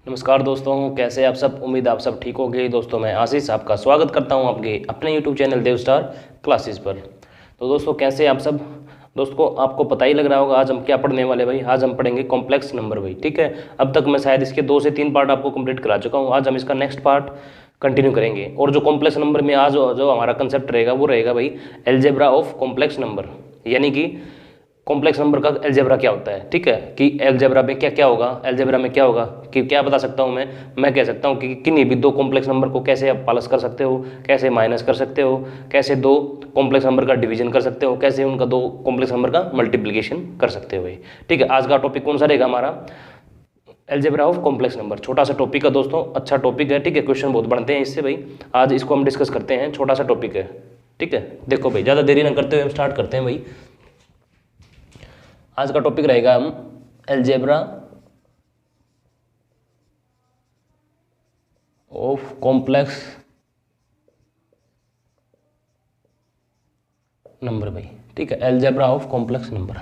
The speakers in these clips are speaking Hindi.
नमस्कार दोस्तों, कैसे आप सब। उम्मीद आप सब ठीक हो गए। दोस्तों मैं आशीष आपका स्वागत करता हूं आपके अपने यूट्यूब चैनल देव स्टार क्लासेस पर। तो दोस्तों कैसे आप सब। दोस्तों आपको पता ही लग रहा होगा आज हम क्या पढ़ने वाले भाई। आज हम पढ़ेंगे कॉम्प्लेक्स नंबर भाई। ठीक है, अब तक मैं शायद इसके 2 से 3 पार्ट आपको कंप्लीट करा चुका हूँ। आज हम इसका नेक्स्ट पार्ट कंटिन्यू करेंगे। और जो कॉम्प्लेक्स नंबर में आज जो हमारा कंसेप्ट रहेगा वो रहेगा भाई एलजेब्रा ऑफ कॉम्प्लेक्स नंबर, यानी कि कॉम्प्लेक्स नंबर का एलजेब्रा क्या होता है। ठीक है, कि एलजेब्रा में क्या क्या होगा, एलजेब्रा में क्या होगा कि क्या बता सकता हूँ मैं कह सकता हूँ कि किन्हीं भी दो कॉम्प्लेक्स नंबर को कैसे आप प्लस कर सकते हो, कैसे माइनस कर सकते हो, कैसे दो कॉम्प्लेक्स नंबर का डिवीजन कर सकते हो, कैसे उनका दो कॉम्प्लेक्स नंबर का मल्टीप्लिकेशन कर सकते हो भाई। ठीक है, आज का टॉपिक कौन सा रहेगा हमारा, एलजेब्रा ऑफ कॉम्प्लेक्स नंबर। छोटा सा टॉपिक है दोस्तों, अच्छा टॉपिक है। ठीक है, क्वेश्चन बहुत बनते हैं इससे भाई। आज इसको हम डिस्कस करते हैं, छोटा सा टॉपिक है। ठीक है, देखो भाई ज़्यादा देरी ना करते हुए हम स्टार्ट करते हैं भाई। आज का टॉपिक रहेगा हम एलजेब्रा ऑफ कॉम्प्लेक्स नंबर भाई। ठीक है, algebra of complex number.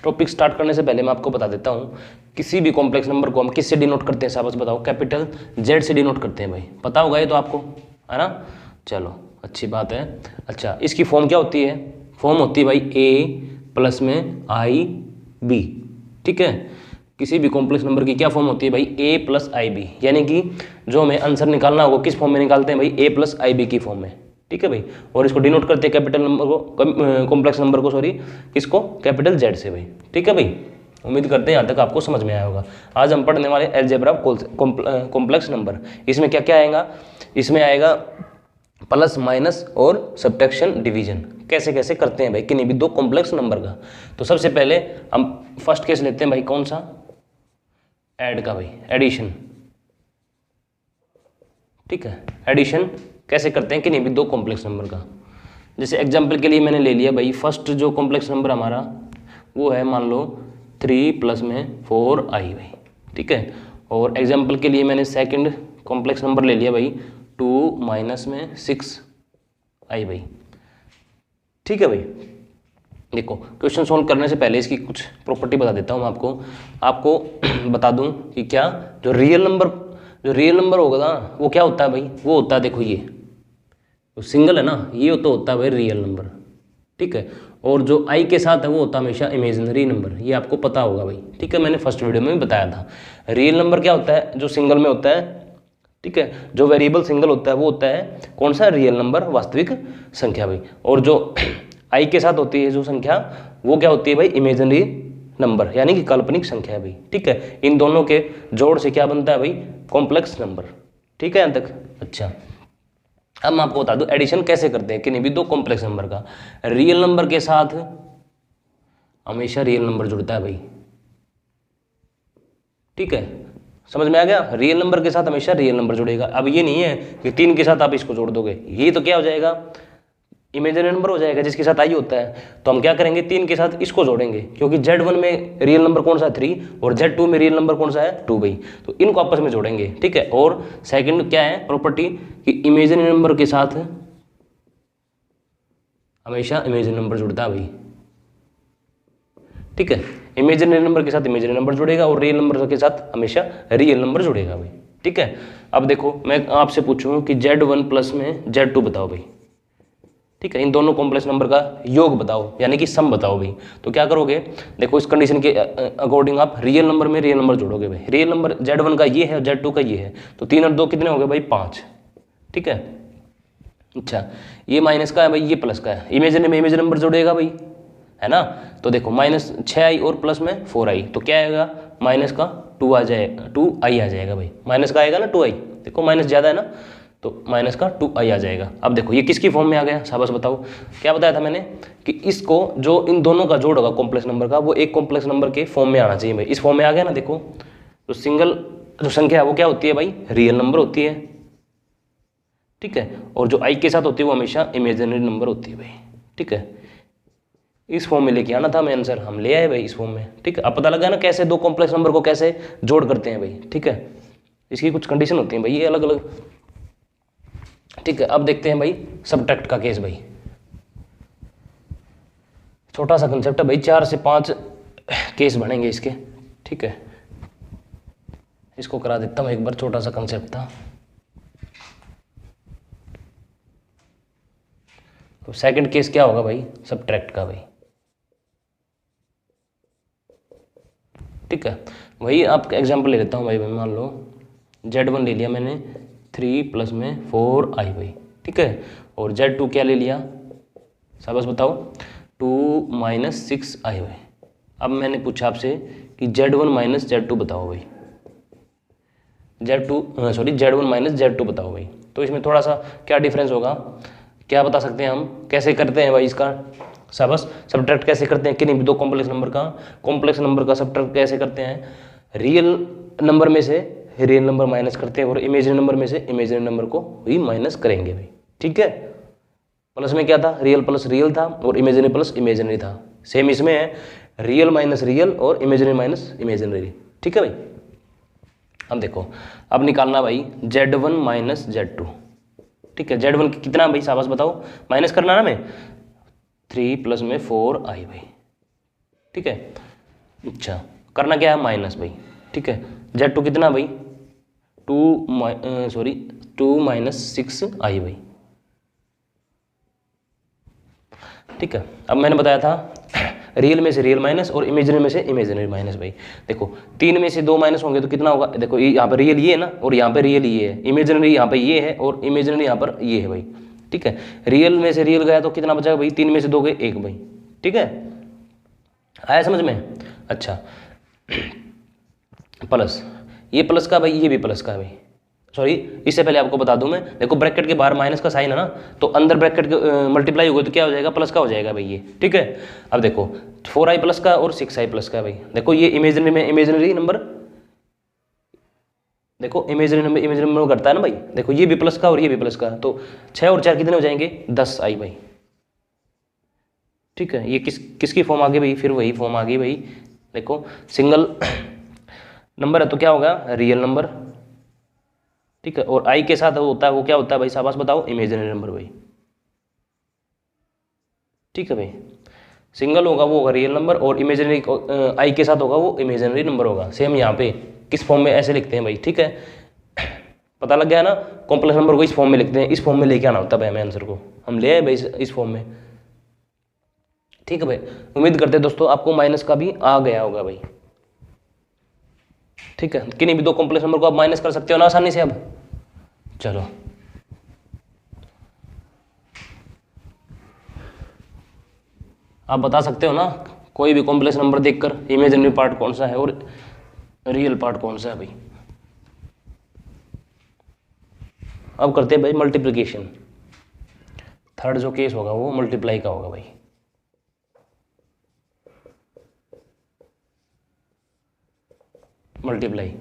Topic start करने से पहले मैं आपको बता देता हूं किसी भी कॉम्प्लेक्स नंबर को हम किससे डिनोट करते हैं, साहब बताओ। कैपिटल जेड से डिनोट करते हैं भाई, पता होगा ये तो आपको, है ना। चलो अच्छी बात है। अच्छा, इसकी फॉर्म क्या होती है, फॉर्म होती है भाई ए प्लस में आई बी। ठीक है, किसी भी कॉम्प्लेक्स नंबर की क्या फॉर्म होती है भाई, ए प्लस आई बी। यानी कि जो हमें आंसर निकालना होगा किस फॉर्म में निकालते हैं भाई, ए प्लस आई बी की फॉर्म में। ठीक है भाई, और इसको डिनोट करते हैं कैपिटल नंबर को, कॉम्प्लेक्स नंबर को, सॉरी किसको, कैपिटल जेड से भाई। ठीक है भाई, उम्मीद करते हैं यहाँ तक आपको समझ में आया होगा। आज हम पढ़ने वाले एलजेब्रा कॉम्प्लेक्स नंबर। इसमें क्या क्या आएगा, इसमें आएगा प्लस माइनस और सब्ट्रैक्शन डिवीजन, कैसे कैसे करते हैं भाई किन्हीं भी दो कॉम्प्लेक्स नंबर का। तो सबसे पहले हम फर्स्ट केस लेते हैं भाई, कौन सा, ऐड का भाई, एडिशन। ठीक है, एडिशन कैसे करते हैं किन्हीं भी दो कॉम्प्लेक्स नंबर का। जैसे एग्जांपल के लिए मैंने ले लिया भाई फर्स्ट जो कॉम्प्लेक्स नंबर हमारा वो है मान लो 3 प्लस में 4i भाई। ठीक है, और एग्जांपल के लिए मैंने सेकंड कॉम्प्लेक्स नंबर ले लिया भाई 2 माइनस में 6i भाई। ठीक है भाई, देखो क्वेश्चन सोल्व करने से पहले इसकी कुछ प्रॉपर्टी बता देता हूँ मैं आपको बता दूं कि क्या जो रियल नंबर होगा ना वो क्या होता है भाई, वो होता है देखो ये तो सिंगल है ना, ये तो होता है भाई रियल नंबर। ठीक है, और जो आई के साथ है वो होता है हमेशा इमेजिनरी नंबर, ये आपको पता होगा भाई। ठीक है, मैंने फर्स्ट वीडियो में भी बताया था। रियल नंबर क्या होता है, जो सिंगल में होता है। ठीक है, जो वेरिएबल सिंगल होता है वो होता है कौन सा, रियल नंबर, वास्तविक संख्या भाई। और जो आई के साथ होती है जो संख्या वो क्या होती है भाई, इमेजिनरी नंबर, यानी कि काल्पनिक संख्या है भाई। ठीक है, इन दोनों के जोड़ से क्या बनता है भाई, कॉम्प्लेक्स नंबर। ठीक है यहाँ तक। अच्छा, अब मैं आपको बता दूं एडिशन कैसे करते हैं किन्हीं भी दो कॉम्प्लेक्स नंबर का। रियल नंबर के साथ हमेशा रियल नंबर जुड़ता है भाई। ठीक है, समझ में आ गया, रियल नंबर के साथ हमेशा रियल नंबर जुड़ेगा। अब ये नहीं है कि 3 के साथ आप इसको जोड़ दोगे, ये तो क्या हो जाएगा, इमेजिनरी नंबर हो जाएगा जिसके साथ आई होता है। तो हम क्या करेंगे, 3 के साथ इसको जोड़ेंगे, क्योंकि Z1 में रियल नंबर कौन सा है 3, और Z2 में रियल नंबर कौन सा है 2 भाई। तो इनको आपस में जोड़ेंगे। ठीक है, और सेकंड क्या है प्रॉपर्टी कि इमेजिनरी नंबर के साथ हमेशा इमेजिनरी नंबर जुड़ता है भाई। ठीक है, इमेजिनरी नंबर के साथ इमेजिनरी नंबर जुड़ेगा और रियल नंबर के साथ हमेशा रियल नंबर जुड़ेगा भाई। ठीक है, अब देखो मैं आपसे पूछूं कि Z1 प्लस में Z2 बताओ भाई। ठीक है, इन दोनों कॉम्प्लेक्स नंबर का योग बताओ, यानी कि सम बताओ भाई। तो क्या करोगे, देखो इस कंडीशन के अकॉर्डिंग आप रियल नंबर में रियल नंबर जोड़ोगे भाई। रियल नंबर Z1 का ये है और Z2 का ये है, तो 3 और 2 कितने हो गए भाई, 5। ठीक है, अच्छा ये माइनस का है भाई, ये प्लस का है, इमेजिनरी में इमेजिनरी नंबर जोड़ेगा भाई, है ना। तो देखो माइनस 6i और प्लस में 4i, तो क्या आएगा, माइनस का 2i आ जाएगा भाई। माइनस का आएगा ना 2i, देखो माइनस ज़्यादा है ना, तो माइनस का 2i आ जाएगा। अब देखो ये किसकी फॉर्म में आ गया, शाबाश बताओ। क्या बताया था मैंने कि इसको जो इन दोनों का जोड़ होगा कॉम्प्लेक्स नंबर का, वो एक कॉम्प्लेक्स नंबर के फॉर्म में आना चाहिए भाई। इस फॉर्म में आ गया ना, देखो तो सिंगल जो संख्या है वो क्या होती है भाई, रियल नंबर होती है। ठीक है, और जो आई के साथ होती है वो हमेशा इमेजिनरी नंबर होती है भाई। ठीक है, इस फॉर्म में लेके आना था मैं आंसर, हम ले आए भाई इस फॉर्म में। ठीक है, अब पता लगा ना कैसे दो कॉम्प्लेक्स नंबर को कैसे जोड़ करते हैं भाई। ठीक है, इसकी कुछ कंडीशन होती है भाई, ये अलग अलग। ठीक है, अब देखते हैं भाई सब्ट्रैक्ट का केस भाई। छोटा सा कंसेप्ट है भाई, 4 से 5 केस बनेंगे इसके, ठीक है। इसको करा देता हूँ एक बार, छोटा सा कंसेप्ट था। तो सेकंड केस क्या होगा भाई, सबट्रैक्ट का भाई, ठीक है। वही आपका एग्जांपल ले लेता हूँ भाई, मान लो Z1 ले लिया मैंने 3 प्लस में 4i भाई, ठीक है। और Z2 क्या ले लिया, शाबाश बताओ, 2 माइनस 6i भाई। अब मैंने पूछा आपसे कि Z1 माइनस Z2 बताओ भाई, Z1 माइनस Z2 बताओ भाई। तो इसमें थोड़ा सा क्या डिफरेंस होगा, क्या बता सकते हैं हम, कैसे करते हैं भाई इसका, शाबाश, सब्ट्रैक्ट कैसे करते हैं किन्हीं भी दो कॉम्प्लेक्स नंबर का सब्ट्रैक्ट कैसे करते हैं, रियल नंबर में से रियल नंबर माइनस करते हैं और इमेजिनरी नंबर में से इमेजिनरी नंबर को ही माइनस करेंगे भाई, ठीक है। प्लस में क्या था, रियल प्लस रियल था और इमेजिनरी प्लस इमेजिनरी था। सेम इसमें है, रियल माइनस रियल और इमेजिनरी माइनस इमेजिनरी, ठीक है भाई। अब देखो, अब निकालना भाई Z1 माइनस Z2, ठीक है। Z1 कितना भाई, शाबाश बताओ, माइनस करना ना में 3 प्लस में 4i भाई, ठीक है। अच्छा, करना क्या है, माइनस भाई, ठीक है। Z2 कितना भाई, 2 माइनस 6i भाई, ठीक है। अब मैंने बताया था रियल में से रियल माइनस और इमेजिनरी में से इमेजिनरी माइनस भाई। देखो 3 में से 2 माइनस होंगे तो कितना होगा, देखो यहाँ पर रियल ये है ना और यहाँ पे रियल ये है, इमेजिनरी यहाँ पे ये है और इमेजिनरी यहाँ पर ये है भाई, ठीक है। रियल में से रियल गया तो कितना बचा भाई, 3 में से 2 गए 1 भाई, ठीक है। आया समझ में, अच्छा। प्लस, ये प्लस का भाई, ये भी प्लस का है भाई, सॉरी इससे पहले आपको बता दूं मैं, देखो ब्रैकेट के बाहर माइनस का साइन है ना, तो अंदर ब्रैकेट के मल्टीप्लाई होगा तो क्या हो जाएगा, प्लस का हो जाएगा भाई ये, ठीक है। अब देखो 4i प्लस का और 6i प्लस का भाई, देखो ये इमेजिनरी में इमेजिनरी नंबर, देखो इमेजिनरी नंबर करता है ना भाई, देखो ये भी प्लस का और ये भी प्लस का, तो 6 और 4 कितने हो जाएंगे, 10i भाई, ठीक है। ये किसकी फॉर्म आ गई भाई, फिर वही फॉर्म आ गई भाई। देखो सिंगल नंबर है तो क्या होगा, रियल नंबर, ठीक है। और i के साथ होता है वो क्या होता है भाई, शाबाश बताओ, इमेजिनरी नंबर भाई, ठीक है भाई। सिंगल होगा वो होगा रियल नंबर और इमेजिनरी i के साथ होगा वो इमेजिनरी नंबर होगा। सेम यहाँ पे किस फॉर्म में ऐसे लिखते हैं भाई, ठीक है। पता लग गया ना, कॉम्प्लेक्स नंबर को इस फॉर्म में लिखते हैं, इस फॉर्म में लेके आना होता है भाई हमें आंसर को, हम ले आए भाई इस फॉर्म में, ठीक है भाई। उम्मीद करते हैं दोस्तों आपको माइनस का भी आ गया होगा भाई, ठीक है। किन्हीं भी दो कॉम्प्लेक्स नंबर को आप माइनस कर सकते हो ना आसानी से। अब चलो आप बता सकते हो ना कोई भी कॉम्प्लेक्स नंबर देखकर इमेजिनरी पार्ट कौन सा है और रियल पार्ट कौन सा है भाई। अब करते हैं भाई मल्टीप्लिकेशन, थर्ड जो केस होगा वो मल्टीप्लाई का होगा भाई। मल्टीप्लाई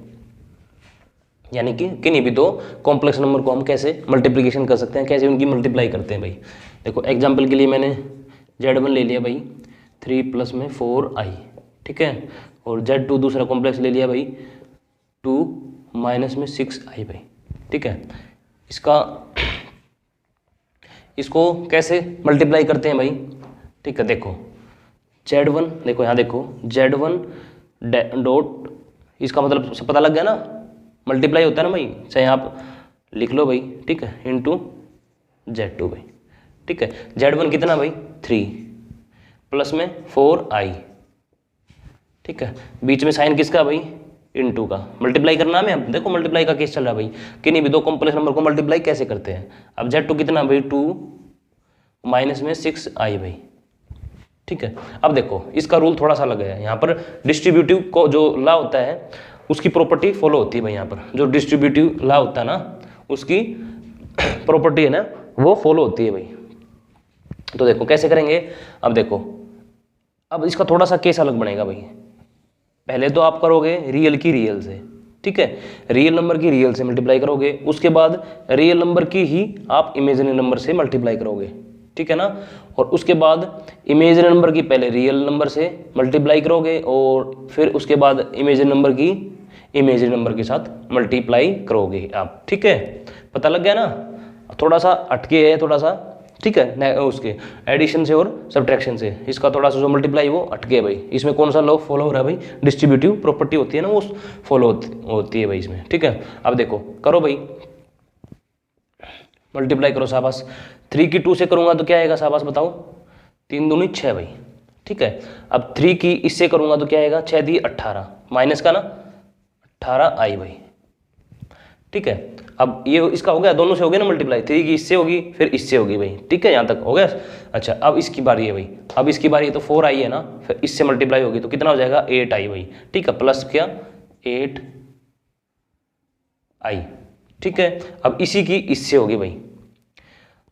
यानी कि किन्हीं भी दो कॉम्प्लेक्स नंबर को हम कैसे मल्टीप्लिकेशन कर सकते हैं, कैसे उनकी मल्टीप्लाई करते हैं भाई। देखो एग्जांपल के लिए मैंने Z1 ले लिया भाई 3 प्लस में 4i, ठीक है। और Z2 दूसरा कॉम्प्लेक्स ले लिया भाई 2 माइनस में 6i भाई, ठीक है। इसको कैसे मल्टीप्लाई करते हैं भाई, ठीक है। देखो Z1, देखो यहाँ देखो Z1 डॉट, इसका मतलब पता लग गया ना, मल्टीप्लाई होता है ना भाई, चाहे आप लिख लो भाई, ठीक है, इंटू Z2 भाई, ठीक है। Z1 कितना भाई 3 प्लस में 4i, ठीक है। बीच में साइन किसका भाई, इंटू का, मल्टीप्लाई करना है। अब देखो मल्टीप्लाई का केस चल रहा है भाई, किन्हीं भी दो कॉम्प्लेक्स नंबर को मल्टीप्लाई कैसे करते हैं। अब Z2 कितना भाई 2 माइनस में 6i भाई, ठीक है। अब देखो इसका रूल थोड़ा सा लग गया है, यहाँ पर डिस्ट्रीब्यूटिव को जो लॉ होता है उसकी प्रॉपर्टी फॉलो होती है भाई। यहाँ पर जो डिस्ट्रीब्यूटिव लॉ होता है ना उसकी प्रॉपर्टी है ना वो फॉलो होती है भाई। तो देखो कैसे करेंगे, अब देखो अब इसका थोड़ा सा केस अलग बनेगा भाई। पहले तो आप करोगे रियल की रियल से, ठीक है, रियल नंबर की रियल से मल्टीप्लाई करोगे, उसके बाद रियल नंबर की ही आप इमेजिनरी नंबर से मल्टीप्लाई करोगे, ठीक है ना। और उसके बाद इमेजिनरी नंबर की पहले रियल नंबर से मल्टीप्लाई करोगे और फिर उसके बाद इमेजिनरी नंबर की इमेजिनरी नंबर के साथ मल्टीप्लाई करोगे आप, ठीक है। पता लग गया ना, थोड़ा सा अटके है थोड़ा सा, ठीक। ठीक है, उसके एडिशन से और सब्ट्रैक्शन से इसका थोड़ा सा जो मल्टीप्लाई वो अटके भाई। इसमें कौन सा लॉ फॉलो हो रहा है भाई, डिस्ट्रीब्यूटिव प्रॉपर्टी होती है ना वो फॉलो होती है भाई इसमें। ठीक है, अब देखो करो भाई, मल्टीप्लाई करो शाबाश। 3 की 2 से करूंगा तो क्या आएगा शाबाश बताओ, 3 दूनी 6 भाई। ठीक है, अब 3 की इससे करूंगा तो क्या आएगा, 6 दी 18 माइनस का ना 18 आई भाई। ठीक है, अब ये इसका हो गया, दोनों से हो गया ना मल्टीप्लाई, 3 की इससे होगी फिर इससे होगी भाई। ठीक है, यहाँ तक हो गया। अच्छा अब इसकी बारी है भाई, अब इसकी बारी है तो 4 आई है ना, फिर इससे मल्टीप्लाई होगी तो कितना हो जाएगा 8 आई भाई। ठीक है, प्लस क्या 8 आई। ठीक है, अब इसी की इससे होगी भाई,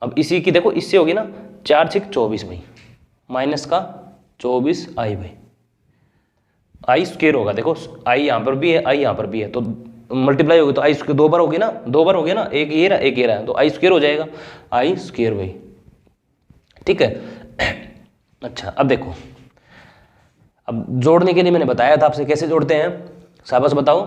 अब इसी की देखो इससे होगी ना 4 6 24 भाई, माइनस का 24 आई भाई। आई स्क्वायर होगा, देखो आई यहाँ पर भी है आई यहाँ पर भी है, तो मल्टीप्लाई होगी तो आई स्क्वायर 2 बार होगी ना, 2 बार हो गया ना, एक ये रहा एक ये रहा, तो आई स्क्वायर हो जाएगा, आई स्क्वायर भाई। ठीक है, अच्छा अब देखो, अब जोड़ने के लिए मैंने बताया था आपसे कैसे जोड़ते हैं, शाबाश बताओ,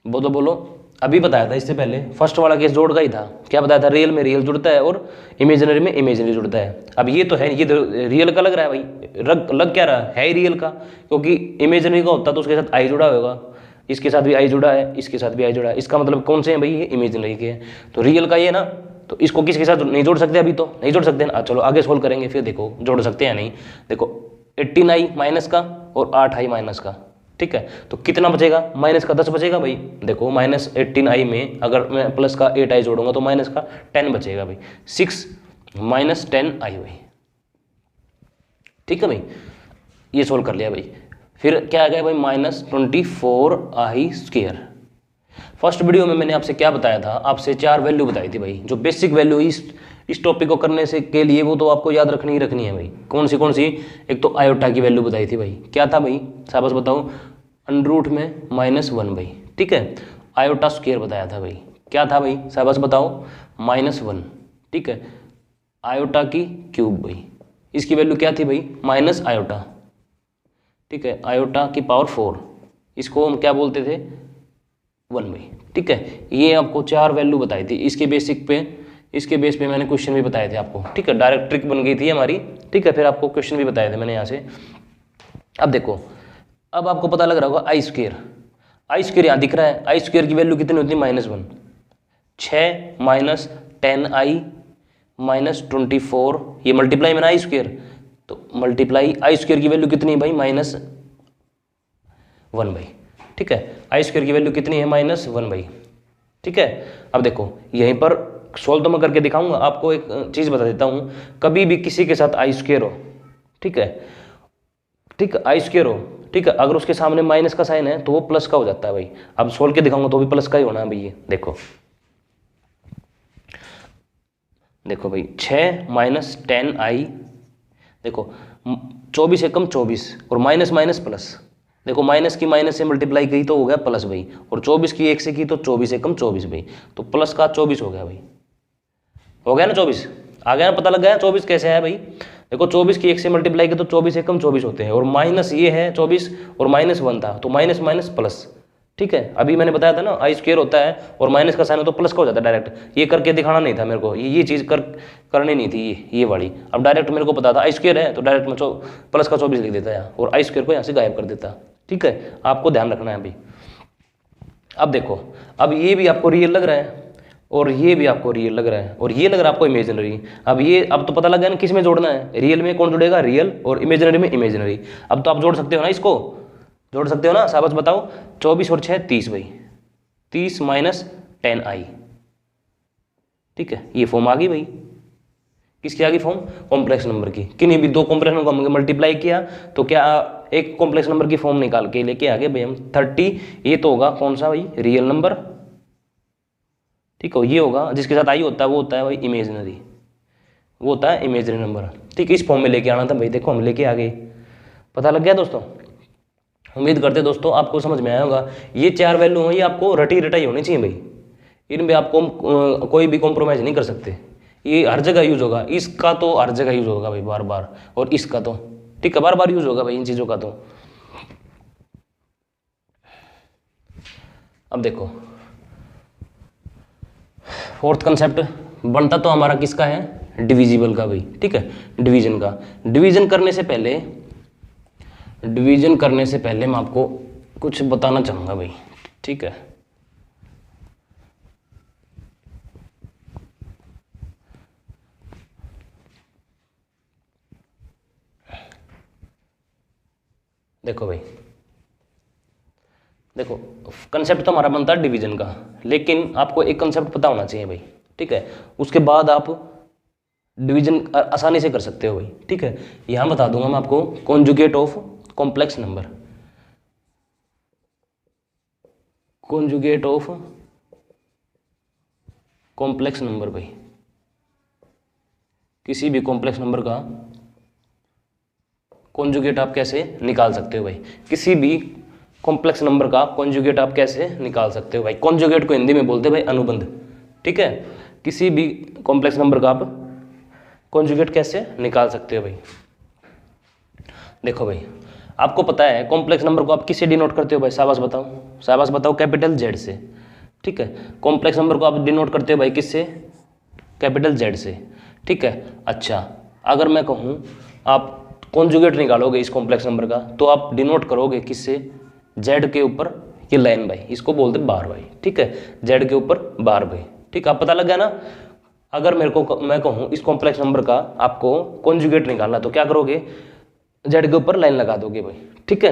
बोलो बोलो। अभी बताया था इससे पहले, फर्स्ट वाला केस जोड़ का ही था। क्या बताया था, रियल में रियल जुड़ता है और इमेजिनरी में इमेजिनरी जुड़ता है। अब ये तो है, ये तो रियल का लग रहा है भाई, लग क्या रहा है ही रियल का, क्योंकि इमेजिनरी का होता तो उसके साथ आई जुड़ा होगा, इसके साथ भी आई जुड़ा है, इसके साथ भी आई जुड़ा है, इसका मतलब कौन से हैं भाई, ये इमेजिनरी के हैं। तो रियल का ये ना, तो इसको किसके साथ नहीं जोड़ सकते, अभी तो नहीं जोड़ सकते ना, चलो आगे सोल्व करेंगे फिर देखो जोड़ सकते हैं नहीं। देखो 18 आई माइनस का और 8 आई माइनस का। ठीक है, तो कितना बचेगा, माइनस का 10 बचेगा भाई। देखो माइनस 18 आई में अगर मैं प्लस का 8 आई जोड़ूंगा तो माइनस का 10 बचेगा भाई, 6 माइनस 10 आई भाई। ठीक है भाई, ये सोल्व कर लिया भाई। फिर क्या आ गया भाई, माइनस 24 आई स्क्वायर। फर्स्ट वीडियो में मैंने आपसे क्या बताया था, आपसे 4 वैल्यू बताई थी भाई, जो बेसिक वैल्यू इस टॉपिक को करने से के लिए वो तो आपको याद रखनी ही रखनी है भाई। कौन सी, एक तो आयोटा की वैल्यू बताई थी भाई, क्या था भाई शाबाश बताओ, अंडरूट में -1 भाई। ठीक है, आयोटा स्क्वायर बताया था भाई, क्या था भाई शाबाश बताओ, -1। ठीक है, आयोटा की क्यूब भाई, इसकी वैल्यू क्या थी भाई, माइनस आयोटा। ठीक है, आयोटा की पावर 4, इसको हम क्या बोलते थे 1 भाई। ठीक है, ये आपको 4 वैल्यू बताई थी, इसके बेस पे मैंने क्वेश्चन भी बताए थे आपको। ठीक है, डायरेक्ट ट्रिक बन गई थी हमारी। ठीक है, फिर आपको क्वेश्चन भी बताए थे मैंने यहाँ से। अब देखो, अब आपको पता लग रहा होगा आई स्क्वायर यहाँ दिख रहा है, आई स्क्वायर की वैल्यू कितनी होती है, -1। 6 माइनस 10 आई माइनस 24, ये मल्टीप्लाई में ना आई स्क्वायर, तो मल्टीप्लाई आई स्क्वायर की वैल्यू कितनी है भाई, -1 भाई। ठीक है, आई स्क्वायर की वैल्यू कितनी है, -1 भाई। ठीक है, अब देखो यहीं पर सोल्व तो मैं करके दिखाऊंगा आपको। एक चीज़ बता देता हूँ, कभी भी किसी के साथ आई स्क्वायर हो, ठीक है, आई स्क्वायर हो, ठीक है, अगर उसके सामने माइनस का साइन है तो वो प्लस का हो जाता है भाई। अब सोल्व के दिखाऊंगा तो भी प्लस का ही होना है भाई। ये देखो भाई 6 माइनस 10 आई, देखो 24 एकम 24 और माइनस माइनस प्लस, देखो माइनस की माइनस से मल्टीप्लाई की तो हो गया प्लस भाई, और 24 की 1 से की तो 24 एकम 24 भाई, तो प्लस का 24 हो गया भाई, हो गया ना 24, आ गया ना, पता लग गया 24 कैसे है भाई। देखो 24 की 1 से मल्टीप्लाई की तो 24 एकम 24 होते हैं, और माइनस ये है 24 और -1 था तो माइनस माइनस प्लस। ठीक है, अभी मैंने बताया था ना आई स्क्वायर होता है और माइनस का साइन हो तो प्लस का हो जाता है डायरेक्ट। ये करके दिखाना नहीं था मेरे को, ये चीज़ करनी नहीं थी ये वाली। अब डायरेक्ट मेरे को पता था आई स्क्वायर है तो डायरेक्ट मैं प्लस का 24 लिख देता है और आई स्क्वायर को यहाँ से गायब कर देता। ठीक है, आपको ध्यान रखना है अभी। अब देखो, अब ये भी आपको रियल लग रहा है और ये भी आपको रियल लग रहा है और ये लग रहा है आपको इमेजिनरी। अब तो पता लग गया ना किस में जोड़ना है, रियल में कौन जुड़ेगा, रियल, और इमेजिनरी में इमेजिनरी। अब तो आप जोड़ सकते हो ना, इसको जोड़ सकते हो ना, शाबाश बताओ। 24 और 6 30 भाई, 30 माइनस 10 आई। ठीक है, ये फॉर्म आ गई भाई, किसकी आ गई फॉर्म, कॉम्प्लेक्स नंबर की। किन्हीं भी 2 कॉम्प्लेक्स नंबर को मल्टीप्लाई किया तो क्या एक कॉम्प्लेक्स नंबर की फॉर्म निकाल के लेके आ गए भाई हम 30। ये तो होगा कौन सा भाई, रियल नंबर। ठीक है, ये होगा जिसके साथ आई होता है वो होता है भाई इमेजिनरी, वो होता है इमेजिनरी नंबर। ठीक है, इस फॉर्म में लेके आना था भाई, देखो हम लेके आ गए। पता लग गया दोस्तों, उम्मीद करते दोस्तों आपको समझ में आया होगा। ये 4 वैल्यू हैं, ये आपको रटी रटाई होनी चाहिए भाई, इनमें आपको कोई भी कॉम्प्रोमाइज़ नहीं कर सकते। ये हर जगह यूज होगा, इसका तो हर जगह यूज होगा भाई बार बार, और इसका तो ठीक है बार बार यूज होगा भाई इन चीज़ों का। तो अब देखो 4th कंसेप्ट बनता तो हमारा किसका है, डिविजिबल का भाई, ठीक है, डिवीजन का। डिवीजन करने से पहले मैं आपको कुछ बताना चाहूँगा भाई, ठीक है। देखो भाई, देखो कंसेप्ट तो हमारा बनता है डिवीजन का, लेकिन आपको एक कंसेप्ट पता होना चाहिए भाई, ठीक है। उसके बाद आप डिवीजन आसानी से कर सकते हो भाई, ठीक है। यहां बता दूंगा मैं आपको conjugate of complex number, conjugate of complex number भाई, किसी भी कॉम्प्लेक्स नंबर का कॉन्जुगेट आप कैसे निकाल सकते हो भाई, किसी भी कॉम्प्लेक्स नंबर का कॉन्जुगेट आप कैसे निकाल सकते हो भाई। कॉन्जुगेट को हिंदी में बोलते हैं भाई अनुबंध, ठीक है। किसी भी कॉम्प्लेक्स नंबर का आप कॉन्जुगेट कैसे निकाल सकते हो भाई। देखो भाई, आपको पता है कॉम्प्लेक्स नंबर को आप किससे डिनोट करते हो भाई, शाबाश बताओ, शाबाश बताओ, कैपिटल जेड से, ठीक है। कॉम्प्लेक्स नंबर को आप डिनोट करते हो भाई किससे, कैपिटल जेड से, ठीक है। अच्छा, अगर मैं कहूँ आप कॉन्जुगेट निकालोगे इस कॉम्प्लेक्स नंबर का, तो आप डिनोट करोगे किससे, जेड के ऊपर ये लाइन भाई, इसको बोलते बार भाई, ठीक है, जेड के ऊपर बार भाई, ठीक है। आप पता लग गया ना। अगर मैं कहूँ इस कॉम्प्लेक्स नंबर का आपको कॉन्जुगेट निकालना, तो क्या करोगे, जेड के ऊपर लाइन लगा दोगे भाई, ठीक है।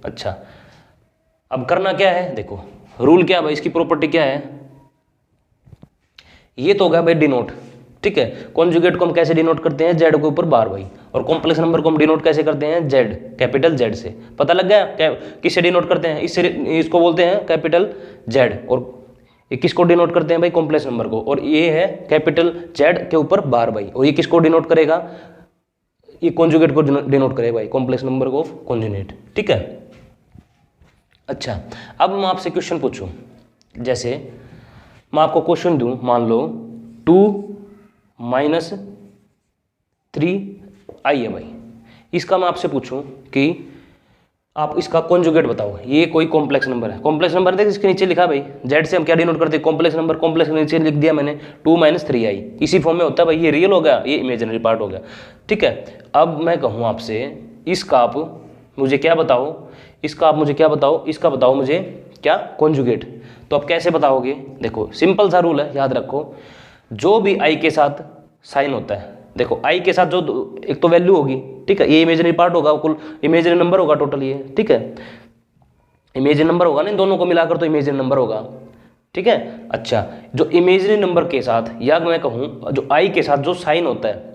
अच्छा, अब करना क्या है, देखो रूल क्या है भाई, इसकी प्रॉपर्टी क्या है, ये तो हो गया भाई डिनोट, ठीक है। कॉन्जुगेट को हम कैसे डिनोट करते हैं, जेड के ऊपर बार भाई, और कॉम्प्लेक्स नंबर को हम डिनोट कैसे करते हैं, जेड, कैपिटल जेड से। पता लग गया किससे डिनोट करते हैं, इससे, इसको बोलते हैं कैपिटल जेड, और किसको डिनोट करते हैं भाई, कॉम्प्लेक्स नंबर को, और ये है कैपिटल जेड के ऊपर बार भाई, और ये किसको डिनोट करेगा, ये कॉन्जुगेट को डिनोट करेगा भाई, कॉम्प्लेक्स नंबर को ऑफ कॉन्जुगेट, ठीक है। अच्छा, अब मैं आपसे क्वेश्चन पूछूं, जैसे मैं आपको क्वेश्चन दूं, मान लो 2 - 3i है भाई, इसका मैं आपसे पूछूं कि आप इसका कॉन्जुगेट बताओ। ये कोई कॉम्प्लेक्स नंबर है, कॉम्प्लेक्स नंबर देख इसके नीचे लिखा भाई, जेड से हम क्या डिनोट करते हैं, कॉम्प्लेक्स नंबर, कॉम्प्लेक्स नीचे लिख दिया मैंने 2 - 3i, इसी फॉर्म में होता है भाई, ये रियल हो गया, ये इमेजिनरी पार्ट हो गया, ठीक है। अब मैं कहूँ आपसे, इसका आप मुझे क्या बताओ, इसका आप मुझे क्या बताओ, इसका बताओ मुझे क्या, कॉन्जुगेट। तो आप कैसे बताओगे, देखो सिंपल सा रूल है, याद रखो, जो भी आई के साथ साइन होता है, देखो आई के साथ जो एक तो वैल्यू होगी, ठीक है, ये इमेजिनरी पार्ट होगा, कुल इमेजिनरी नंबर होगा टोटल ये, ठीक है, इमेजिनरी नंबर होगा ना, इन दोनों को मिलाकर तो इमेजिनरी नंबर होगा, ठीक है। अच्छा, जो इमेजिनरी नंबर के साथ, या मैं कहूँ जो आई के साथ जो साइन होता है,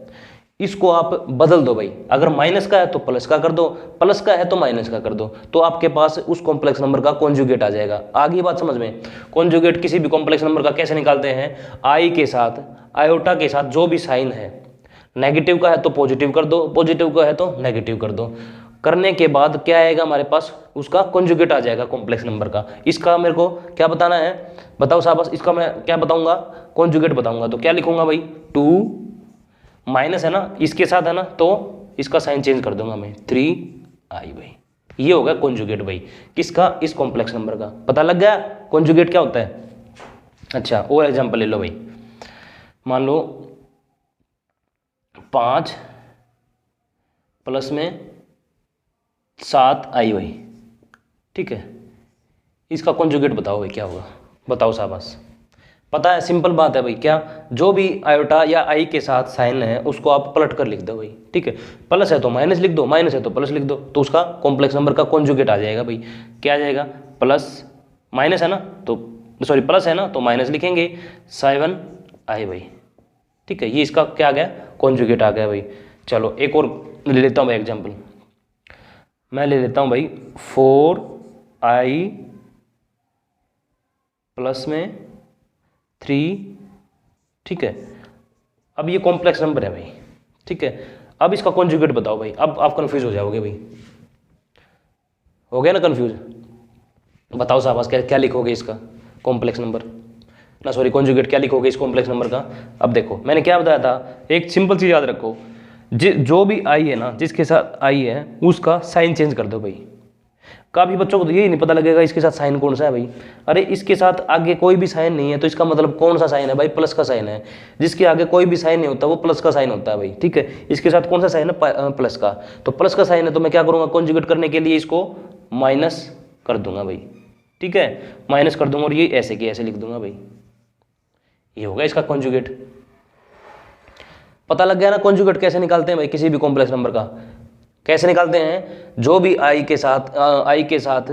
इसको आप बदल दो भाई, अगर माइनस का है तो प्लस का कर दो, प्लस का है तो माइनस का कर दो, तो आपके पास उस कॉम्प्लेक्स नंबर का कॉन्जुगेट आ जाएगा। आगे बात समझ में, कॉन्जुगेट किसी भी कॉम्प्लेक्स नंबर का कैसे निकालते हैं, आई के साथ, आयोटा के साथ जो भी साइन है, नेगेटिव का है तो पॉजिटिव कर दो, पॉजिटिव का है तो नेगेटिव कर दो, करने के बाद क्या आएगा हमारे पास, उसका कॉन्जुगेट आ जाएगा कॉम्प्लेक्स नंबर का। इसका मेरे को क्या बताना है, बताओ शाबाश, इसका मैं क्या बताऊंगा, कॉन्जुगेट बताऊंगा, तो क्या लिखूंगा भाई, 2 माइनस है ना, इसके साथ है ना, तो इसका साइन चेंज कर दूंगा मैं, 3i भाई, ये होगा कॉन्जुगेट भाई, किसका, इस कॉम्प्लेक्स नंबर का। पता लग गया कॉन्जुगेट क्या होता है। अच्छा, और एग्जांपल ले लो भाई, मान लो 5 + 7i भाई, ठीक है, इसका कॉन्जुगेट बताओ भाई क्या होगा, बताओ शाबाश। पता है, सिंपल बात है भाई, क्या, जो भी आयोटा या आई के साथ साइन है उसको आप पलट कर लिख दो भाई, ठीक है, प्लस है तो माइनस लिख दो, माइनस है तो प्लस लिख दो, तो उसका कॉम्प्लेक्स नंबर का कॉन्जुगेट आ जाएगा भाई। क्या आ जाएगा, प्लस, माइनस है ना तो सॉरी प्लस है ना तो माइनस लिखेंगे, 7i भाई, ठीक है, ये इसका क्या आ गया, कॉन्जुगेट आ गया भाई। चलो एक और ले लेता हूँ भाई एग्जाम्पल, मैं ले लेता हूँ भाई 4i + 3, ठीक है। अब ये कॉम्प्लेक्स नंबर है भाई, ठीक है, अब इसका कॉन्जुगेट बताओ भाई। अब आप कंफ्यूज हो जाओगे भाई, हो गया ना कंफ्यूज, बताओ शाबाश, क्या लिखोगे इसका कॉम्प्लेक्स नंबर, ना सॉरी कॉन्जुगेट क्या लिखोगे इस कॉम्प्लेक्स नंबर का। अब देखो मैंने क्या बताया था, एक सिंपल चीज याद रखो, जो भी आई है ना, जिसके साथ आई है उसका साइन चेंज कर दो भाई, काफ़ी बच्चों को तो यही नहीं पता लगेगा इसके साथ साइन कौन सा है भाई। अरे इसके साथ आगे कोई भी साइन नहीं है तो इसका मतलब कौन सा साइन है भाई, प्लस का साइन है। जिसके आगे कोई भी साइन नहीं होता वो प्लस का साइन होता है भाई, ठीक है। इसके साथ कौन सा साइन है, प्लस का, तो प्लस का साइन है तो मैं क्या करूँगा, कॉन्जुगेट करने के लिए इसको माइनस कर दूंगा भाई, ठीक है, माइनस कर दूंगा और ये ऐसे की ऐसे लिख दूंगा भाई, ये होगा इसका कॉन्जुगेट। पता लग गया ना कॉन्जुगेट कैसे निकालते हैं भाई किसी भी कॉम्प्लेक्स नंबर का, कैसे निकालते हैं, जो भी आई के साथ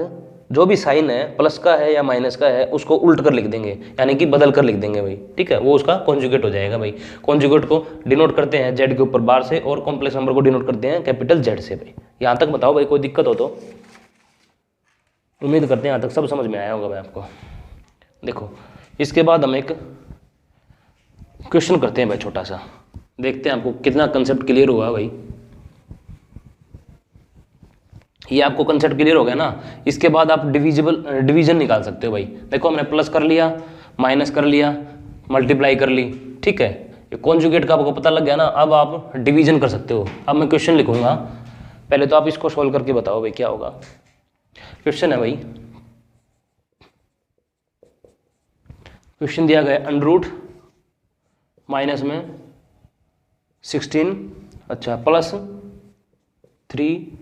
जो भी साइन है प्लस का है या माइनस का है उसको उल्ट कर लिख देंगे, यानी कि बदल कर लिख देंगे भाई, ठीक है, वो उसका कॉन्जुगेट हो जाएगा भाई। कॉन्जुगेट को डिनोट करते हैं जेड के ऊपर बार से और कॉम्प्लेक्स नंबर को डिनोट करते हैं कैपिटल जेड से भाई। यहाँ तक बताओ भाई, कोई दिक्कत हो तो, उम्मीद करते हैं यहाँ तक सब समझ में आया होगा भाई आपको। देखो इसके बाद हम एक क्वेश्चन करते हैं भाई छोटा सा, देखते हैं आपको कितना कंसेप्ट क्लियर हुआ भाई। ये आपको कंसेप्ट क्लियर हो गया ना, इसके बाद आप डिवीजन निकाल सकते हो भाई। देखो हमने प्लस कर लिया, माइनस कर लिया, मल्टीप्लाई कर ली, ठीक है, ये कॉन्जुगेट का आपको पता लग गया ना। अब आप डिवीजन कर सकते हो। अब मैं क्वेश्चन लिखूंगा, पहले तो आप इसको सोल्व करके बताओ भाई क्या होगा। क्वेश्चन है भाई, क्वेश्चन दिया गया अंडर माइनस में 16, अच्छा, plus 3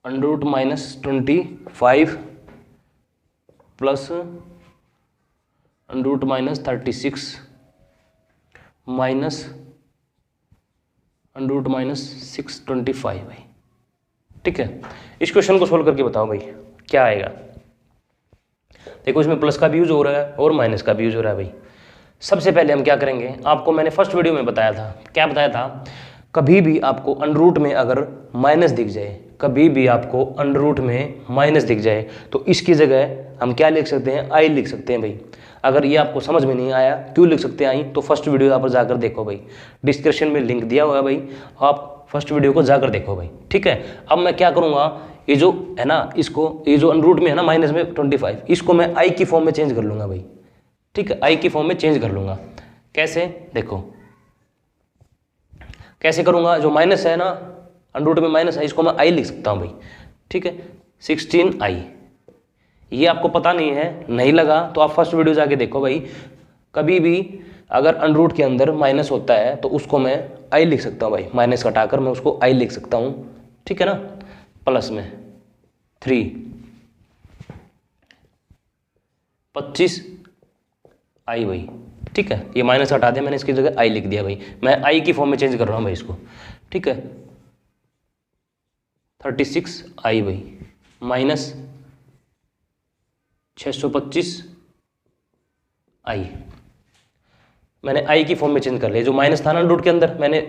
under minus 25 plus under minus 36 minus under minus 625 भाई, ठीक है। इस क्वेश्चन को सोल्व करके बताओ भाई क्या आएगा। देखो इसमें प्लस का भी यूज हो रहा है और माइनस का भी यूज हो रहा है भाई। सबसे पहले हम क्या करेंगे, आपको मैंने फर्स्ट वीडियो में बताया था, क्या बताया था, कभी भी आपको अंडर रूट में अगर माइनस दिख जाए, कभी भी आपको अंडर रूट में माइनस दिख जाए तो इसकी जगह हम क्या लिख सकते हैं, आई लिख सकते हैं भाई। अगर ये आपको समझ में नहीं आया क्यों लिख सकते हैं आई, तो फर्स्ट वीडियो यहाँ पर जाकर देखो भाई, डिस्क्रिप्शन में लिंक दिया हुआ है भाई, आप फर्स्ट वीडियो को जाकर देखो भाई, ठीक है। अब मैं क्या करूँगा, ये जो है ना, इसको, ये जो अंडर रूट में है ना माइनस में 25, इसको मैं आई की फॉर्म में चेंज कर लूँगा भाई, ठीक है, आई की फॉर्म में चेंज कर लूँगा। कैसे, देखो कैसे करूँगा, जो माइनस है ना अंडर रूट में माइनस है इसको मैं आई लिख सकता हूँ भाई, ठीक है, 16i। ये आपको पता नहीं है, नहीं लगा तो आप फर्स्ट वीडियो जाके देखो भाई। कभी भी अगर अंडर रूट के अंदर माइनस होता है तो उसको मैं आई लिख सकता हूँ भाई, माइनस हटाकर मैं उसको आई लिख सकता हूँ, ठीक है ना। प्लस में 3 25i भाई, ठीक है, ये माइनस हटा दिया मैंने, इसकी जगह आई लिख दिया भाई। मैं आई की फॉर्म में चेंज कर रहा हूँ भाई इसको, ठीक है, 36i भाई माइनस 625i, मैंने आई की फॉर्म में चेंज कर लिया। जो माइनस था ना रूट के अंदर, मैंने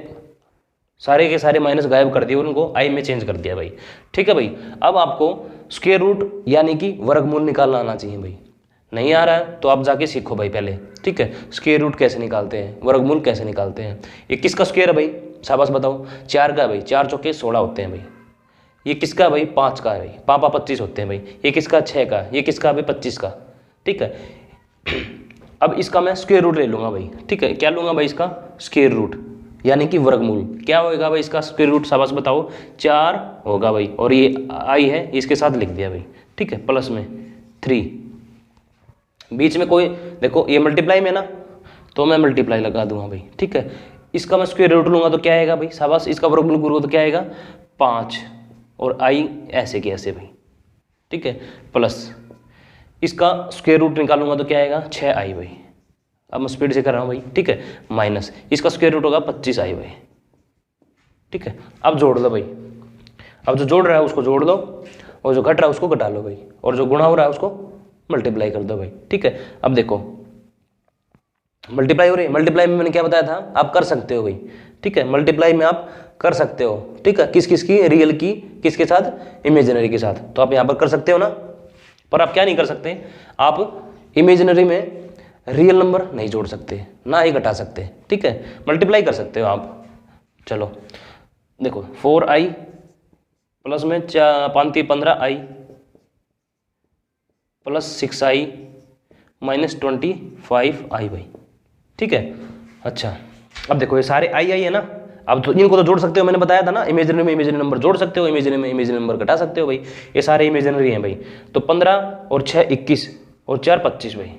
सारे के सारे माइनस गायब कर दिए, उनको आई में चेंज कर दिया भाई, ठीक है भाई। अब आपको स्क्वायर रूट यानी कि वर्गमूल निकालना आना चाहिए भाई। नहीं आ रहा है तो आप जाके सीखो भाई पहले, ठीक है, स्क्वायर रूट कैसे निकालते हैं, वर्गमूल कैसे निकालते हैं। ये किसका स्क्वायर है भाई, शाबाश बताओ, 4 का है भाई, 4 चौके 16 होते हैं भाई। ये किसका है भाई, 5 का है भाई, 5 25 होते हैं भाई। ये किसका, 6 का, ये किसका भाई, 25 का, ठीक है। अब इसका मैं स्क्वायर रूट ले लूँगा भाई, ठीक है, क्या लूँगा भाई, इसका स्क्वायर रूट यानी कि वर्गमूल। क्या होगा भाई इसका स्क्वायर रूट, शाबाश बताओ, 4 होगा भाई, और ये आई है इसके साथ लिख दिया भाई, ठीक है, प्लस में 3, बीच में कोई, देखो ये मल्टीप्लाई में ना, तो मैं मल्टीप्लाई लगा दूंगा भाई, ठीक है। इसका मैं स्क्वायर रूट लूँगा तो क्या आएगा भाई, शाबाश, इसका वर्गमूल करूँगा तो क्या आएगा, 5, और आई ऐसे के ऐसे भाई, ठीक है, प्लस इसका स्क्वायर रूट निकालूंगा तो क्या आएगा, 6i भाई। अब मैं स्पीड से कर रहा हूँ भाई, ठीक है, माइनस इसका स्क्वायर रूट होगा 25i भाई, ठीक है। अब जोड़ लो भाई, अब जो जोड़ रहा है उसको जोड़ दो, और जो घट रहा है उसको घटा लो भाई, और जो गुणा हो रहा है उसको मल्टीप्लाई कर दो भाई, ठीक है। अब देखो मल्टीप्लाई हो रही है, मल्टीप्लाई में मैंने क्या बताया था, आप कर सकते हो भाई, ठीक है, मल्टीप्लाई में आप कर सकते हो, ठीक है, किस किस की, रियल की किसके साथ, इमेजिनरी के साथ, तो आप यहाँ पर कर सकते हो ना। पर आप क्या नहीं कर सकते, आप इमेजिनरी में रियल नंबर नहीं जोड़ सकते, ना ही घटा सकते, ठीक है, मल्टीप्लाई कर सकते हो आप। चलो देखो 4i प्लस में 5 15i plus 6i minus 25i भाई, ठीक है। अच्छा अब देखो ये सारे आई है ना, अब तो इनको तो जोड़ सकते हो, मैंने बताया था ना, इमेजिनरी में इमेजिनरी नंबर जोड़ सकते हो, इमेजिनरी में इमेजिनरी नंबर घटा सकते हो भाई, ये सारे इमेजिनरी हैं भाई। तो 15 और 6 21 और 4 25 भाई,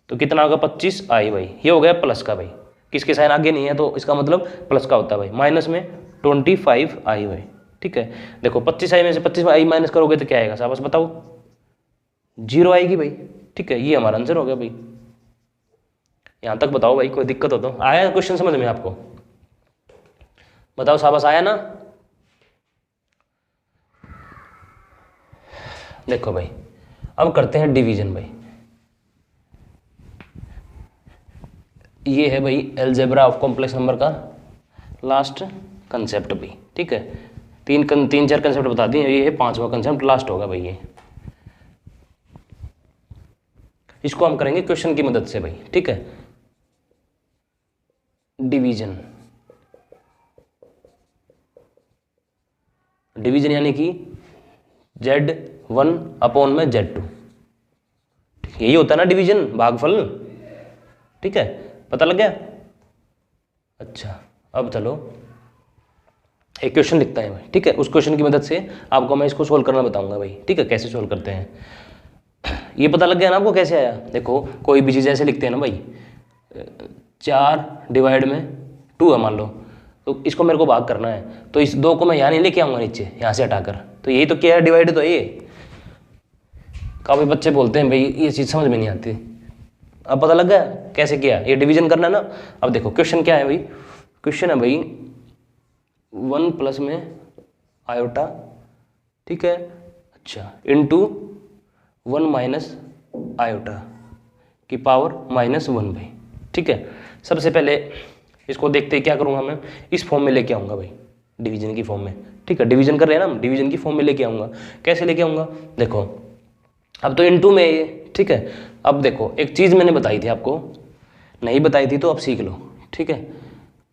तो कितना होगा 25 आई भाई, ये हो गया प्लस का भाई, किसके साइन आगे नहीं है तो इसका मतलब प्लस का होता है भाई। माइनस में 25 आई भाई, ठीक है। देखो 25 आई में से 25 आई माइनस करोगे तो क्या आएगा शाबाश बताओ, 0 आएगी भाई, ठीक है। ये हमारा आंसर हो गया भाई। यहाँ तक बताओ भाई, कोई दिक्कत हो तो। आया क्वेश्चन समझ में आपको? बताओ शाबाश, आया ना? देखो भाई अब करते हैं डिवीजन भाई। ये है भाई अलजेब्रा ऑफ कॉम्प्लेक्स नंबर का लास्ट कंसेप्ट भाई, ठीक है। तीन चार कंसेप्ट बता दिए, ये है 5वां कंसेप्ट लास्ट होगा भाई ये। इसको हम करेंगे क्वेश्चन की मदद से भाई, ठीक है। डिवीजन, डिवीजन यानी कि Z1 अपॉन में Z2, यही होता है ना डिवीजन, भागफल, ठीक है। पता लग गया? अच्छा अब चलो एक क्वेश्चन लिखता है भाई, ठीक है। उस क्वेश्चन की मदद से आपको मैं इसको सोल्व करना बताऊंगा भाई, ठीक है, कैसे सोल्व करते हैं। ये पता लग गया ना आपको कैसे आया? देखो कोई भी चीज़ ऐसे लिखते हैं ना भाई, 4 डिवाइड में 2 है मान लो, तो इसको मेरे को भाग करना है, तो इस 2 को मैं यहाँ नहीं लेके आऊँगा नीचे, यहाँ से हटाकर, तो यही तो क्या है, डिवाइड तो ये। काफ़ी बच्चे बोलते हैं भाई ये चीज़ समझ में नहीं आती। अब पता लग गया कैसे किया, ये डिवीजन करना है ना। अब देखो क्वेश्चन क्या है भाई, क्वेश्चन है भाई 1 प्लस में आयोटा, ठीक है, अच्छा, इंटू 1 माइनस आयोटा की पावर -1 भाई, ठीक है। सबसे पहले इसको देखते ही क्या करूँगा मैं, इस फॉर्म में लेके आऊँगा भाई, डिवीजन की फॉर्म में, ठीक है। डिवीजन कर रहे हैं ना हम, डिवीजन की फॉर्म में लेके आऊँगा। कैसे लेके आऊँगा? देखो अब तो इंटू में ये, ठीक है। अब देखो एक चीज़ मैंने बताई थी आपको, नहीं बताई थी तो अब सीख लो, ठीक है।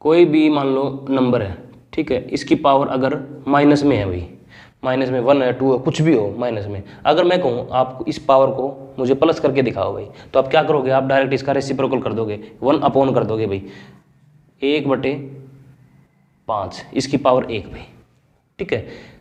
कोई भी मान लो नंबर है, ठीक है, इसकी पावर अगर माइनस में है भाई, माइनस में 1 है 2 है कुछ भी हो माइनस में, अगर मैं कहूँ आप इस पावर को मुझे प्लस करके दिखाओ भाई, तो आप क्या करोगे, आप डायरेक्ट इसका रेसिप्रोकल कर दोगे, 1 अपॉन कर दोगे भाई, 1/5 इसकी पावर 1 भाई, ठीक है।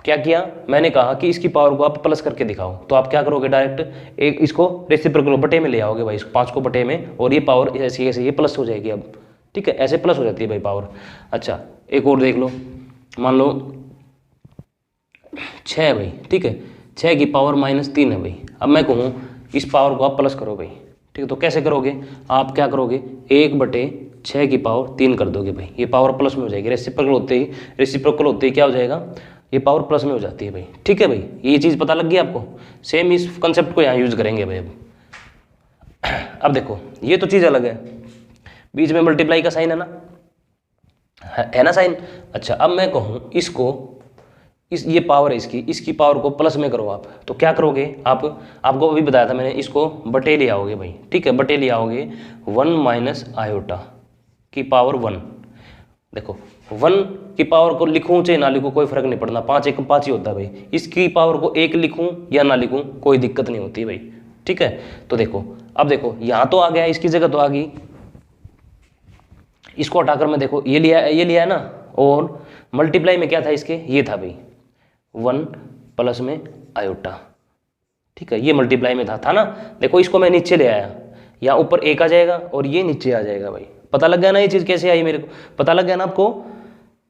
क्या किया मैंने, कहा कि इसकी पावर को आप प्लस करके दिखाओ, तो आप क्या करोगे, डायरेक्ट एक इसको रेसिप्रोकल बटे में ले आओगे भाई, इस 5 को बटे में, और ये पावर ऐसे ऐसे ये प्लस हो जाएगी अब, ठीक है, ऐसे प्लस हो जाती है भाई पावर। अच्छा एक और देख लो, मान लो 6 है भाई, ठीक है, 6 की पावर -3 है भाई। अब मैं कहूँ इस पावर को आप प्लस करो भाई, ठीक है, तो कैसे करोगे, आप क्या करोगे, 1/6 की पावर 3 कर दोगे भाई, ये पावर प्लस में हो जाएगी, रेसिप्रोकल होते ही क्या हो जाएगा, ये पावर प्लस में हो जाती है भाई, ठीक है भाई। ये चीज़ पता लग गई आपको? सेम इस कंसेप्ट को यहाँ यूज करेंगे भाई। अब देखो ये तो चीज़ अलग है, बीच में मल्टीप्लाई का साइन है ना, है ना साइन। अच्छा अब मैं कहूँ इसको, ये पावर है इसकी पावर को प्लस में करो आप, तो क्या करोगे आप, आपको अभी बताया था मैंने, इसको बटे ले आओगे भाई, ठीक है, बटे ले आओगे 1 माइनस आयोटा की पावर 1। देखो 1 की पावर को लिखूं चाहे ना लिखूं कोई फर्क नहीं पड़ना, 5 1 5 ही होता है भाई। इसकी पावर को 1 लिखूं या ना लिखूं कोई दिक्कत नहीं होती भाई, ठीक है। तो देखो अब देखो यहाँ तो आ गया, इसकी जगह तो आ गई, इसको हटाकर मैं देखो ये लिया है ना, और मल्टीप्लाई में क्या था इसके, ये था भाई 1 प्लस में आयोटा, ठीक है, ये मल्टीप्लाई में था ना। देखो इसको मैं नीचे ले आया, यहाँ ऊपर 1 आ जाएगा और ये नीचे आ जाएगा भाई। पता लग गया ना ये चीज़ कैसे आई मेरे को, पता लग गया ना आपको।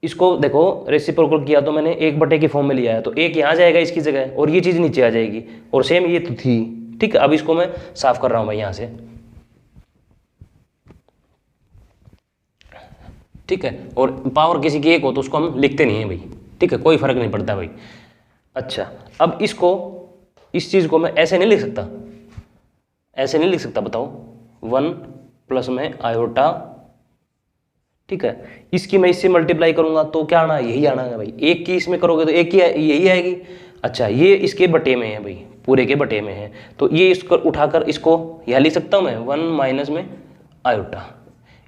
इसको देखो रेसिप्रोकल किया तो मैंने 1/की फॉर्म में लिया है, तो 1 यहाँ जाएगा इसकी जगह और ये चीज़ नीचे आ जाएगी, और सेम ये तो थी, ठीक है। अब इसको मैं साफ कर रहा हूँ भाई यहाँ से, ठीक है। और पावर किसी की 1 हो तो उसको हम लिखते नहीं है भाई, ठीक है, कोई फर्क नहीं पड़ता भाई। अच्छा अब इसको, इस चीज़ को मैं ऐसे नहीं लिख सकता, ऐसे नहीं लिख सकता, बताओ 1 प्लस में आयोटा, ठीक है, इसकी मैं इससे मल्टीप्लाई करूंगा तो क्या आना, यही आना है भाई। 1 की इसमें करोगे तो 1 की यही आएगी। अच्छा ये इसके बटे में है भाई, पूरे के बटे में है, तो ये इसको उठाकर इसको यह लिख सकता हूँ मैं 1 माइनस में आयोटा।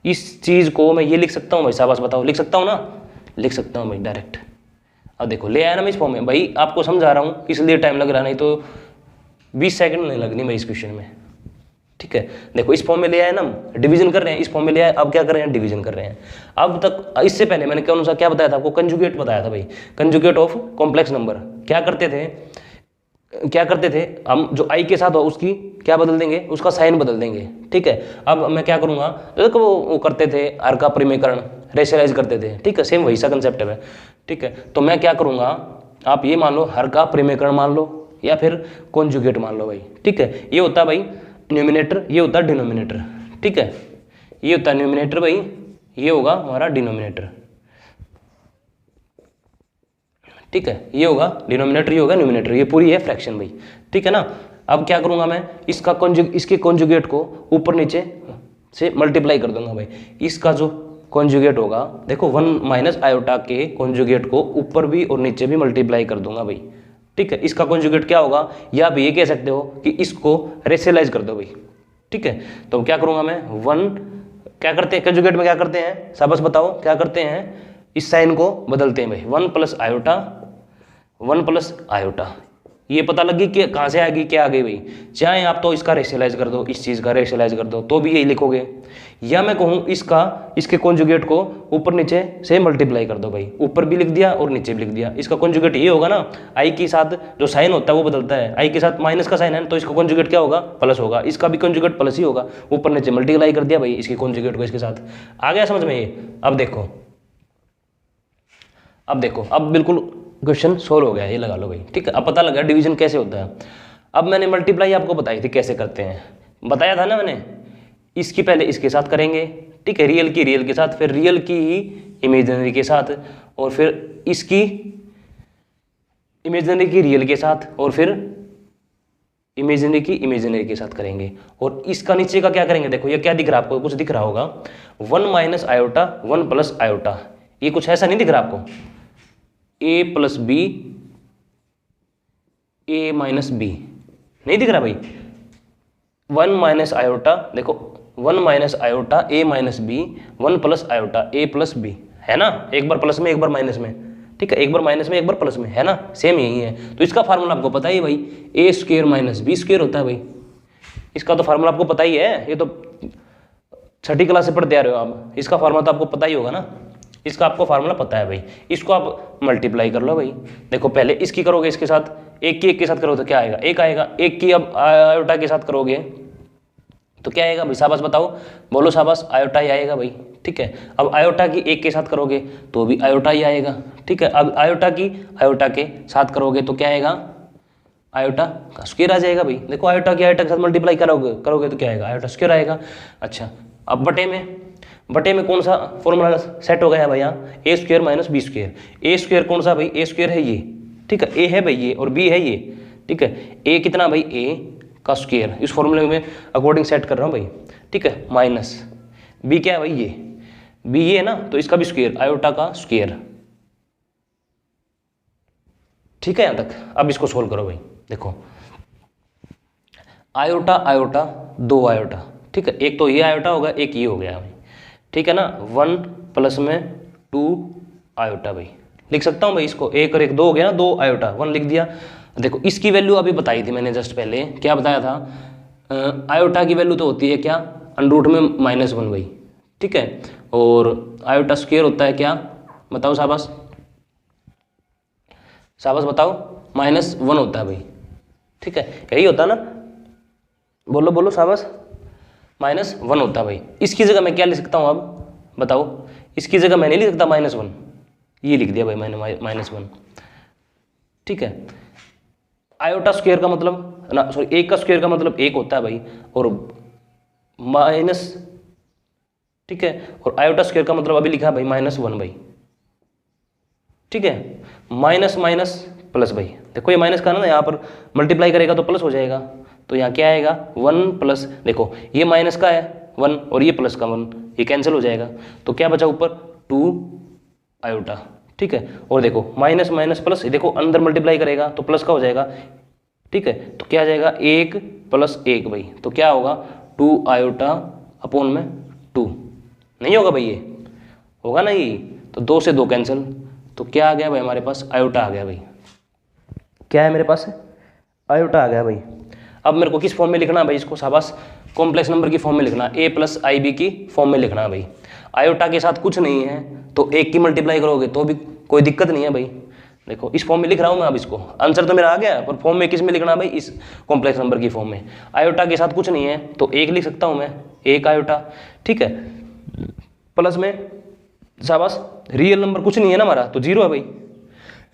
इस चीज़ को मैं ये लिख सकता हूँ भाई, शाबाश बताओ, लिख सकता हूँ ना, लिख सकता हूँ भाई डायरेक्ट। अब देखो ले आया ना मैं इस फॉर्म में भाई, आपको समझा रहा हूँ इसलिए टाइम लग रहा, नहीं तो 20 सेकंड नहीं लगनी भाई इस क्वेश्चन में, ठीक है, देखो इस फॉर्म में ले आए ना, हम डिवीजन कर रहे हैं, इस फॉर्म में ले आए, अब क्या कर रहे हैं, डिवीजन कर रहे हैं। अब तक इससे पहले मैंने कौन सा क्या बताया था आपको, कंजुगेट बताया था भाई, कंजुगेट ऑफ कॉम्प्लेक्स नंबर। क्या करते थे हम, जो आई के साथ हो उसकी क्या बदल देंगे, उसका साइन बदल देंगे। ठीक है, अब मैं क्या करूंगा, देखो वो करते थे हर का परिमेयकरण, रेशनलाइज करते थे। ठीक है, सेम वही सा कंसेप्ट है। ठीक है, तो मैं क्या करूंगा, आप ये मान लो हर का परिमेयकरण मान लो या फिर कॉन्जुगेट मान लो भाई। ठीक है, ये होता है भाई न्यूमिनेटर, ये होता है डिनोमिनेटर। ठीक है, ये होता है न्यूमिनेटर भाई, ये होगा हमारा डिनोमिनेटर। ठीक है, ये होगा डिनोमिनेटर, ये होगा न्यूमिनेटर, ये पूरी है फ्रैक्शन भाई। ठीक है ना, अब क्या करूंगा मैं, इसके कॉन्जुगेट को ऊपर नीचे से मल्टीप्लाई कर दूंगा भाई। इसका जो कॉन्जुगेट होगा, देखो 1 माइनस आयोटा के कॉन्जुगेट को ऊपर भी और नीचे भी मल्टीप्लाई कर दूंगा भाई। ठीक है, इसका कॉन्जुगेट क्या होगा, या आप ये कह सकते हो कि इसको रेशनलाइज कर दो भाई। ठीक है, तो क्या करूंगा मैं, 1 क्या करते हैं कॉन्जुगेट में, क्या करते हैं शाबाश बताओ, क्या करते हैं, इस साइन को बदलते हैं भाई, 1 प्लस आयोटा, 1 प्लस आयोटा। ये पता लगी कि कहाँ से आ गई, क्या आ गई भाई, चाहे आप तो इसका रेशनलाइज कर दो, इस चीज़ का रेशनलाइज कर दो, तो भी यही लिखोगे, या मैं कहूँ इसके कॉन्जुगेट को ऊपर नीचे से मल्टीप्लाई कर दो भाई, ऊपर भी लिख दिया और नीचे भी लिख दिया। इसका कॉन्जुगेट ये होगा ना, आई के साथ जो साइन होता है वो बदलता है, आई के साथ माइनस का साइन है तो इसका कॉन्जुगेट क्या होगा, प्लस होगा, इसका भी कॉन्जुगेट प्लस ही होगा, ऊपर नीचे मल्टीप्लाई कर दिया भाई इसके कॉन्जुगेट को इसके साथ। आ गया समझ में ये। अब देखो अब बिल्कुल क्वेश्चन सोल्व हो गया, ये लगा लो भाई। ठीक है, अब पता लगा डिवीजन कैसे होता है। अब मैंने मल्टीप्लाई आपको बताई थी कैसे करते हैं, बताया था ना मैंने, इसकी पहले इसके साथ करेंगे। ठीक है, रियल की रियल के साथ, फिर रियल की ही इमेजिनरी के साथ, और फिर इसकी इमेजिनरी की रियल के साथ, और फिर इमेजिनरी की इमेजिनरी के साथ करेंगे। और इसका नीचे का क्या करेंगे, देखो ये क्या दिख रहा है आपको, कुछ दिख रहा होगा, 1 माइनस आयोटा 1 प्लस आयोटा, ये कुछ ऐसा नहीं दिख रहा आपको, ए प्लस बी, ए माइनस बी, नहीं दिख रहा भाई, 1 माइनस आयोटा, देखो 1 माइनस आयोटा ए माइनस बी, 1 प्लस आयोटा ए प्लस बी, है ना, एक बार प्लस में एक बार माइनस में। ठीक है, एक बार माइनस में एक बार प्लस में, है ना, सेम यही है। तो इसका फार्मूला आपको पता ही है भाई, ए स्क्वायर माइनस बी स्क्वायर होता है भाई, इसका तो फार्मूला आपको पता ही है, ये तो छठी क्लास से पढ़ते आ रहे हो आप, इसका फार्मूला तो आपको पता ही होगा ना, इसका आपको फार्मूला पता है भाई। इसको आप मल्टीप्लाई कर लो भाई, देखो पहले इसकी करोगे इसके साथ, एक की एक के साथ करोगे तो क्या आएगा, एक आएगा, एक की अब आयोटा के साथ करोगे तो क्या आएगा भाई, शाबाश बताओ, बोलो शाबाश, आयोटा ही आएगा भाई। ठीक है, अब आयोटा की एक के साथ करोगे तो भी आयोटा ही आएगा। ठीक है, अब आयोटा की आयोटा के साथ करोगे तो क्या आएगा, आयोटा का स्क्वायर आ जाएगा भाई। देखो आयोटा की आयोटा के साथ मल्टीप्लाई करोगे तो क्या आएगा, आयोटा स्क्वायर आएगा। अच्छा, अब बटे में कौन सा फॉर्मूला सेट हो गया भाई, यहाँ ए स्क्वायर माइनस बी स्क्वायर, ए स्क्वायर कौन सा भाई, ए स्क्वायर है ये। ठीक है, ए है भाई ये और बी है ये। ठीक है, ए कितना भाई, ए का स्क्वायर, इस फॉर्मूले में अकॉर्डिंग सेट कर रहा हूँ भाई। ठीक है, माइनस बी क्या है भाई, ये बी ये है ना, तो इसका भी स्क्वायर, आयोटा का स्क्वायर। ठीक है यहाँ तक, अब इसको सोल्व करो भाई। देखो आयोटा आयोटा 2 आयोटा, ठीक है, एक तो ये आयोटा होगा, एक ये हो गया भाई। ठीक है ना, 1 प्लस में 2 आयोटा भाई, लिख सकता हूँ भाई इसको, एक और एक 2 हो गया ना, 2 आयोटा 1 लिख दिया। देखो इसकी वैल्यू अभी बताई थी मैंने जस्ट पहले, क्या बताया था, आयोटा की वैल्यू तो होती है क्या, अंडरूट में -1 भाई। ठीक है, और आयोटा स्क्वायर होता है क्या, बताओ शाबाश, शाबाश बताओ, -1 होता है भाई। ठीक है, यही होता है ना, बोलो बोलो शाबाश, -1 होता है भाई। इसकी जगह मैं क्या लिख सकता हूँ अब बताओ, इसकी जगह मैं नहीं लिख सकता -1, ये लिख दिया भाई मैंने -1। ठीक है, आयोटा स्क्वायर का मतलब ना, सॉरी, एक का स्क्वायर का मतलब 1 होता है भाई, और माइनस, ठीक है, और आयोटा स्क्वायर का मतलब अभी लिखा भाई -1 भाई। ठीक है, माइनस माइनस प्लस भाई, देखो ये माइनस का ना, यहाँ पर मल्टीप्लाई करेगा तो प्लस हो जाएगा, तो यहाँ क्या आएगा 1 प्लस, देखो ये माइनस का है 1 और ये प्लस का 1, ये कैंसिल हो जाएगा, तो क्या बचा ऊपर 2 आयोटा। ठीक है, और देखो माइनस माइनस प्लस, देखो अंदर मल्टीप्लाई करेगा तो प्लस का हो जाएगा। ठीक है, तो क्या आ जाएगा 1 प्लस 1 भाई, तो क्या होगा 2 आयोटा अपॉन में 2, नहीं होगा भाई, ये होगा ना, ये तो 2 से 2 कैंसिल, तो क्या आ गया भाई हमारे पास, आयोटा आ गया भाई। क्या है मेरे पास, आयोटा आ गया भाई। अब मेरे को किस फॉर्म में लिखना है भाई इसको, शाबाश कॉम्प्लेक्स नंबर की फॉर्म में लिखना, a प्लस आई बी की फॉर्म में लिखना भाई। आयोटा के साथ कुछ नहीं है तो एक की मल्टीप्लाई करोगे तो भी कोई दिक्कत नहीं है भाई। देखो इस फॉर्म में लिख रहा हूँ मैं अब इसको, आंसर तो मेरा आ गया, पर फॉर्म में किस में लिखना भाई, इस कॉम्प्लेक्स नंबर की फॉर्म में। आयोटा के साथ कुछ नहीं है तो एक लिख सकता हूँ मैं, एक आयोटा, ठीक है। प्लस में शाबाश, रियल नंबर कुछ नहीं है ना हमारा तो जीरो है भाई,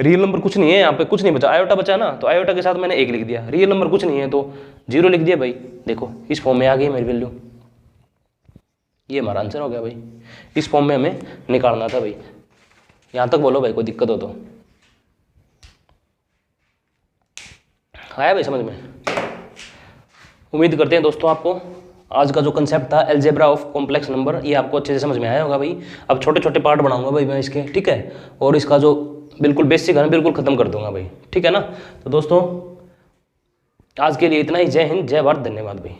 रियल नंबर कुछ नहीं है, यहाँ पे कुछ नहीं बचा, आयोटा बचा ना, तो आयोटा के साथ मैंने एक लिख दिया, रियल नंबर कुछ नहीं है तो जीरो लिख दिया भाई। देखो इस फॉर्म में आ गई मेरी वैल्यू, ये हमारा आंसर हो गया भाई। इस फॉर्म में हमें निकालना था भाई। यहाँ तक बोलो भाई, कोई दिक्कत हो तो। आया भाई समझ में? उम्मीद करते हैं दोस्तों आपको आज का जो कंसेप्ट था अलजेब्रा ऑफ कॉम्प्लेक्स नंबर, ये आपको अच्छे से समझ में आया होगा भाई। अब छोटे छोटे पार्ट बनाऊंगा भाई मैं इसके, ठीक है, और इसका जो बिल्कुल बेसिक है ना बिल्कुल खत्म कर दूंगा भाई, ठीक है ना। तो दोस्तों आज के लिए इतना ही। जय हिंद, जय भारत, धन्यवाद भाई।